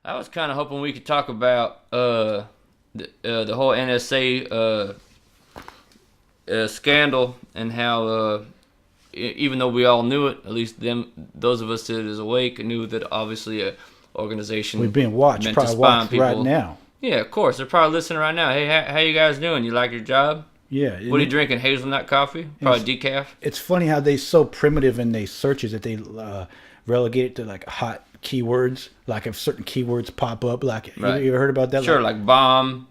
I was kind of hoping we could talk about the whole NSA scandal and how even though we all knew it, at least those of us that is awake knew that obviously a organization We've been watched, meant to probably spy on watched people. right now. Yeah, of course. They're probably listening right now. Hey, how you guys doing? You like your job? Yeah. What are you drinking? Hazelnut coffee? Probably decaf? It's funny how they so primitive in their searches that they relegate it to like hot keywords. Like if certain keywords pop up, like Right. you ever heard about that? Sure, like bomb,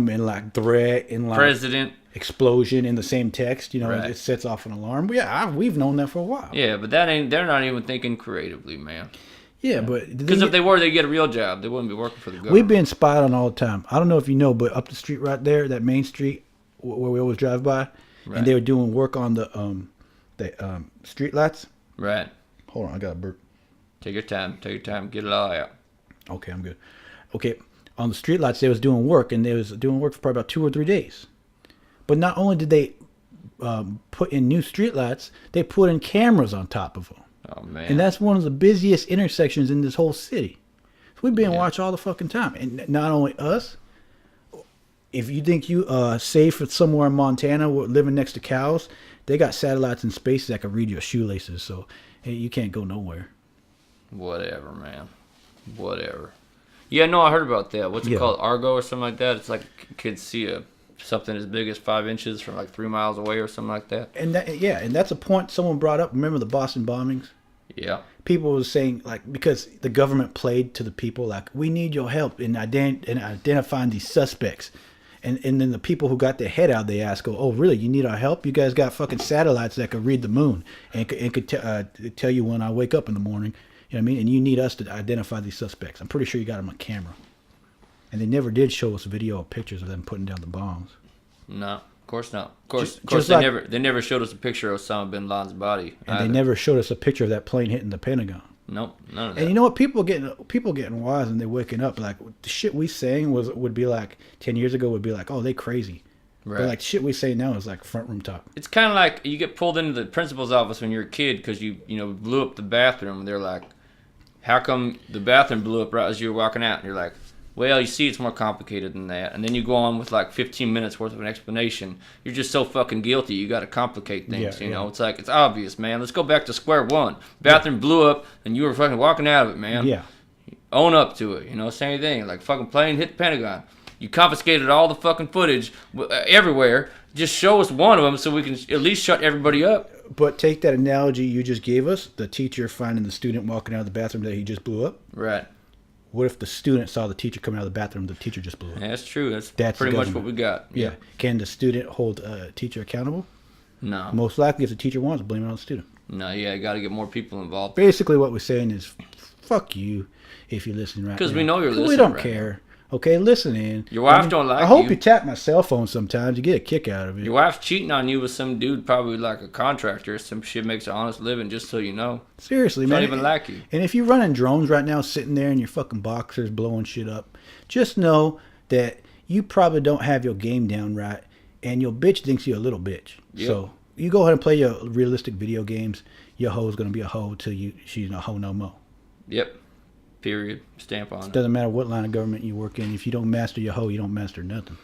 and like threat and like president. explosion in the same text. You know, Right. it sets off an alarm. But yeah, we've known that for a while. Yeah, but they're not even thinking creatively, man. Yeah, but Because if they were, they'd get a real job. They wouldn't be working for the government. we've been spied on all the time. I don't know if you know, but up the street right there, that main street where we always drive by, Right. and they were doing work on the street lights. Right. Hold on, I got a burp. Take your time. Get it all out. Okay, I'm good. Okay, on the street lights, they was doing work, and they was doing work for probably about 2 or 3 days. But not only did they put in new street lights, they put in cameras on top of them. Oh, man. And that's one of the busiest intersections in this whole city. So we've been Yeah. watched all the fucking time. And not only us, if you think you safe somewhere in Montana living next to cows, they got satellites in space that can read your shoelaces. So hey, you can't go nowhere. Whatever, man. Whatever. Yeah, no, I heard about that. What's it Yeah. called? Argo or something like that? It's like kids see something as big as 5 inches from like 3 miles away or something like that. And that's a point someone brought up. Remember the Boston bombings? Yeah. People was saying like because the government played to the people like we need your help in identifying these suspects, and then the people who got their head out they ask go, oh really, you need our help? You guys got fucking satellites that could read the moon and could tell you when I wake up in the morning, you know what I mean? And you need us to identify these suspects. I'm pretty sure you got them on camera, and they never did show us video or pictures of them putting down the bombs. No, of course not. Of course Just they like- never showed us a picture of Osama bin Laden's body. And either. they never showed us a picture of that plane hitting the Pentagon. Nope, none of that. And you know what? People getting wise and they're waking up. Like the shit we saying would be like 10 years ago would be like, oh, they crazy. Right. But like shit we say now is like front room talk. It's kind of like you get pulled into the principal's office when you're a kid because you blew up the bathroom. And they're like, how come the bathroom blew up right as you were walking out? And you're like, well, you see, it's more complicated than that. And then you go on with like 15 minutes worth of an explanation. You're just so fucking guilty. You got to complicate things, Yeah, you know? yeah. It's like, it's obvious, man. Let's go back to square one. Bathroom blew up and you were fucking walking out of it, man. Yeah. Own up to it, same thing. Like fucking plane hit the Pentagon. You confiscated all the fucking footage everywhere. Just show us one of them so we can at least shut everybody up. But take that analogy you just gave us, the teacher finding the student walking out of the bathroom that he just blew up. Right. What if the student saw the teacher coming out of the bathroom, the teacher just blew up? Yeah, that's true. That's That's pretty the much what government. we got. Yeah. Can the student hold a teacher accountable? No. Most likely, if the teacher wants, blame it on the student. No, yeah, you got to get more people involved. Basically, what we're saying is, fuck you if you're listening right now. 'Cause we know you're 'Cause listening We don't right care. Okay, listen in. Your wife don't like I hope you. you tap my cell phone sometimes. You get a kick out of it. Your wife's cheating on you with some dude, probably like a contractor. Some shit makes an honest living, just so you know. Seriously, She man. don't even like you. And if you're running drones right now, sitting there in your fucking boxers blowing shit up, just know that you probably don't have your game down right, and your bitch thinks you're a little bitch. Yep. So you go ahead and play your realistic video games. Your hoe's gonna be a hoe till she's a hoe no more. Yep. Period. Stamp on it. Doesn't matter what line of government you work in. If you don't master your hoe, you don't master nothing.